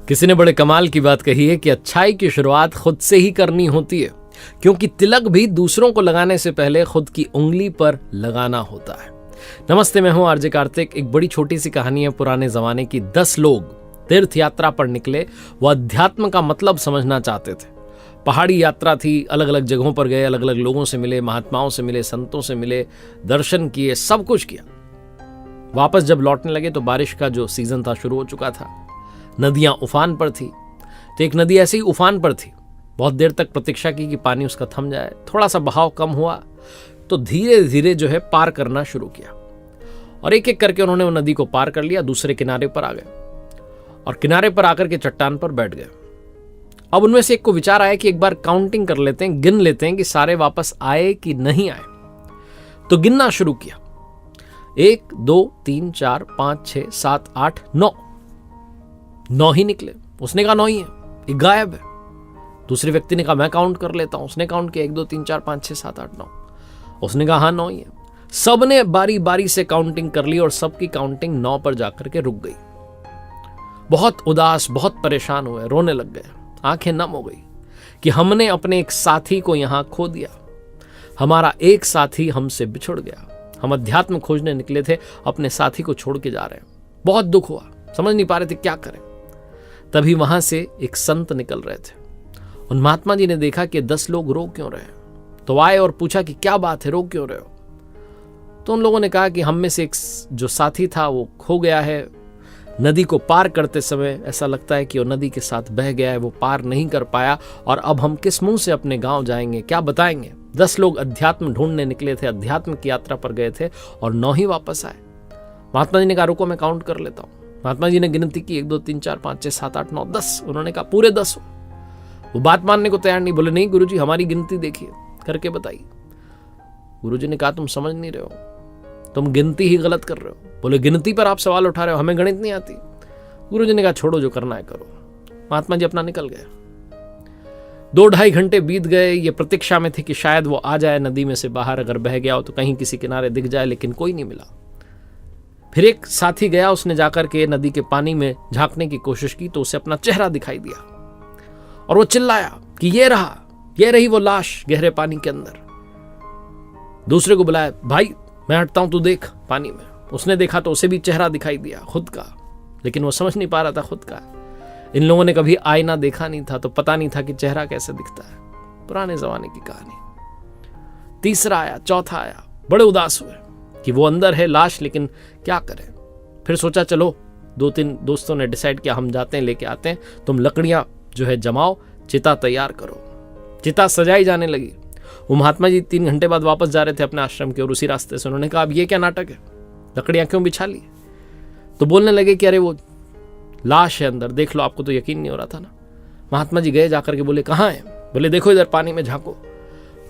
किसी ने बड़े कमाल की बात कही है कि अच्छाई की शुरुआत खुद से ही करनी होती है, क्योंकि तिलक भी दूसरों को लगाने से पहले खुद की उंगली पर लगाना होता है। नमस्ते, मैं हूं आरजे कार्तिक। एक बड़ी छोटी सी कहानी है पुराने जमाने की। 10 लोग तीर्थ यात्रा पर निकले। वो अध्यात्म का मतलब समझना चाहते थे। पहाड़ी यात्रा थी, अलग अलग जगहों पर गए, अलग अलग लोगों से मिले, महात्माओं से मिले, संतों से मिले, दर्शन किए, सब कुछ किया। वापस जब लौटने लगे तो बारिश का जो सीजन था शुरू हो चुका था। नदियां उफान पर थी। तो एक नदी ऐसी ही उफान पर थी। बहुत देर तक प्रतीक्षा की कि पानी उसका थम जाए। थोड़ा सा बहाव कम हुआ तो धीरे धीरे जो है पार करना शुरू किया, और एक एक करके उन्होंने वो नदी को पार कर लिया। दूसरे किनारे पर आ गए और किनारे पर आकर के चट्टान पर बैठ गए। अब उनमें से एक को विचार आया कि एक बार काउंटिंग कर लेते हैं, गिन लेते हैं कि सारे वापस आए कि नहीं आए। तो गिनना शुरू किया। 1 2 3 4 5 6 7 8 9 ही निकले। उसने कहा 9 ही है, एक गायब है। दूसरे व्यक्ति ने कहा मैं काउंट कर लेता हूं। उसने काउंट किया 1 2 3 4 5 6 7 8 9। उसने कहा हाँ 9 ही है। सबने बारी बारी से काउंटिंग कर ली और सबकी काउंटिंग 9 पर जाकर के रुक गई। बहुत उदास, बहुत परेशान हुए, रोने लग गए। आंखें नम हो गई कि हमने अपने एक साथी को यहां खो दिया। हमारा एक साथी हमसे बिछुड़ गया। हम अध्यात्म खोजने निकले थे, अपने साथी को छोड़ के जा रहे हैं। बहुत दुख हुआ, समझ नहीं पा रहे थे क्या करें। तभी वहां से एक संत निकल रहे थे। उन महात्मा जी ने देखा कि 10 लोग रो क्यों रहे हैं। तो आए और पूछा कि क्या बात है, रो क्यों रहे हो। तो उन लोगों ने कहा कि हम में से एक जो साथी था वो खो गया है। नदी को पार करते समय ऐसा लगता है कि वो नदी के साथ बह गया है, वो पार नहीं कर पाया, और अब हम किस मुंह से अपने गांव जाएंगे, क्या बताएंगे। 10 लोग अध्यात्म ढूंढने निकले थे, अध्यात्म की यात्रा पर गए थे, और 9 ही वापस आए। महात्मा जी ने कहा रुको मैं काउंट कर लेता हूं। महात्मा जी ने गिनती की 1 2 3 4 5 6 7 8 9 10। उन्होंने कहा पूरे 10 हो। वो बात मानने को तैयार नहीं, बोले नहीं गुरुजी हमारी गिनती देखिए, करके बताइए। गुरुजी ने कहा तुम समझ नहीं रहे हो, तुम गिनती ही गलत कर रहे हो। बोले गिनती पर आप सवाल उठा रहे हो, हमें गणित नहीं आती। गुरुजी ने कहा छोड़ो, जो करना है करो। महात्मा जी अपना निकल गए। 2-2.5 घंटे बीत गए। ये प्रतीक्षा में थे कि शायद वो आ जाए नदी में से बाहर, अगर बह गया हो तो कहीं किसी किनारे दिख जाए, लेकिन कोई नहीं मिला। फिर एक साथी गया, उसने जाकर के नदी के पानी में झांकने की कोशिश की तो उसे अपना चेहरा दिखाई दिया, और वो चिल्लाया कि ये रहा, ये रही वो लाश गहरे पानी के अंदर। दूसरे को बुलाया, भाई मैं हटता हूं, तू देख पानी में। उसने देखा तो उसे भी चेहरा दिखाई दिया खुद का, लेकिन वो समझ नहीं पा रहा था खुद का। इन लोगों ने कभी आईना देखा नहीं था, तो पता नहीं था कि चेहरा कैसे दिखता है। पुराने जमाने की कहानी। तीसरा आया, चौथा आया। बड़े उदास हुए कि वो अंदर है लाश, लेकिन क्या करें। फिर सोचा चलो, 2-3 दोस्तों ने डिसाइड किया हम जाते हैं, लेके आते हैं, तुम लकड़ियां जो है जमाओ, चिता तैयार करो। चिता सजाई जाने लगी। वो महात्मा जी 3 घंटे बाद वापस जा रहे थे अपने आश्रम के, और उसी रास्ते से उन्होंने कहा अब ये क्या नाटक है, लकड़ियां क्यों बिछा ली। तो बोलने लगे कि अरे वो लाश है अंदर, देख लो, आपको तो यकीन नहीं हो रहा था ना। महात्मा जी गए, जाकर के बोले कहाँ है। बोले देखो इधर पानी में झांको।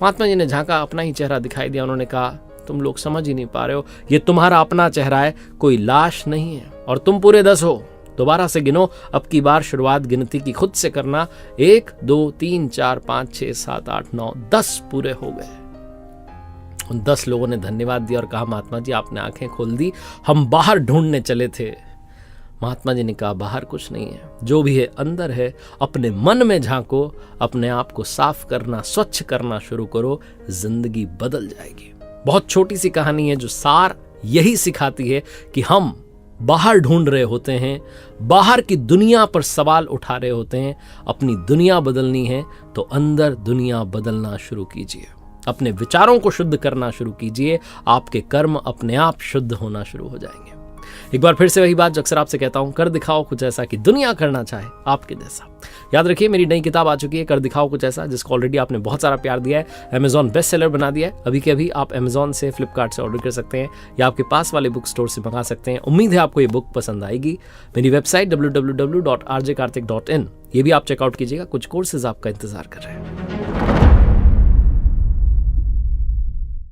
महात्मा जी ने झांका, अपना ही चेहरा दिखाई दिया। उन्होंने कहा तुम लोग समझ ही नहीं पा रहे हो, ये तुम्हारा अपना चेहरा है, कोई लाश नहीं है, और तुम पूरे 10 हो। दोबारा से गिनो, अब की बार शुरुआत गिनती की खुद से करना। 1 2 3 4 5 6 7 8 9 10 पूरे हो गए। उन 10 लोगों ने धन्यवाद दिया और कहा महात्मा जी आपने आंखें खोल दी, हम बाहर ढूंढने चले थे। महात्मा जी ने कहा बाहर कुछ नहीं है, जो भी है अंदर है। अपने मन में झांको, अपने आप को साफ करना, स्वच्छ करना शुरू करो, जिंदगी बदल जाएगी। बहुत छोटी सी कहानी है जो सार यही सिखाती है कि हम बाहर ढूंढ रहे होते हैं, बाहर की दुनिया पर सवाल उठा रहे होते हैं। अपनी दुनिया बदलनी है तो अंदर दुनिया बदलना शुरू कीजिए, अपने विचारों को शुद्ध करना शुरू कीजिए। आपके कर्म अपने आप शुद्ध होना शुरू हो जाएंगे। एक बार फिर से वही बात जो अक्सर आपसे कहता हूं, कर दिखाओ कुछ ऐसा कि दुनिया करना चाहे आपके जैसा। याद रखिए मेरी नई किताब आ चुकी है, कर दिखाओ कुछ ऐसा, जिसको ऑलरेडी आपने बहुत सारा प्यार दिया है, अमेजॉन बेस्ट सेलर बना दिया है। अभी के अभी आप अमेजॉन से, फ्लिपकार्ट से ऑर्डर कर सकते हैं, या आपके पास वाले बुक स्टोर से मंगा सकते हैं। उम्मीद है आपको ये बुक पसंद आएगी। मेरी वेबसाइट www.rjkartik.in, ये भी आप चेकआउट कीजिएगा। कुछ कोर्सेज आपका इंतजार कर रहे हैं।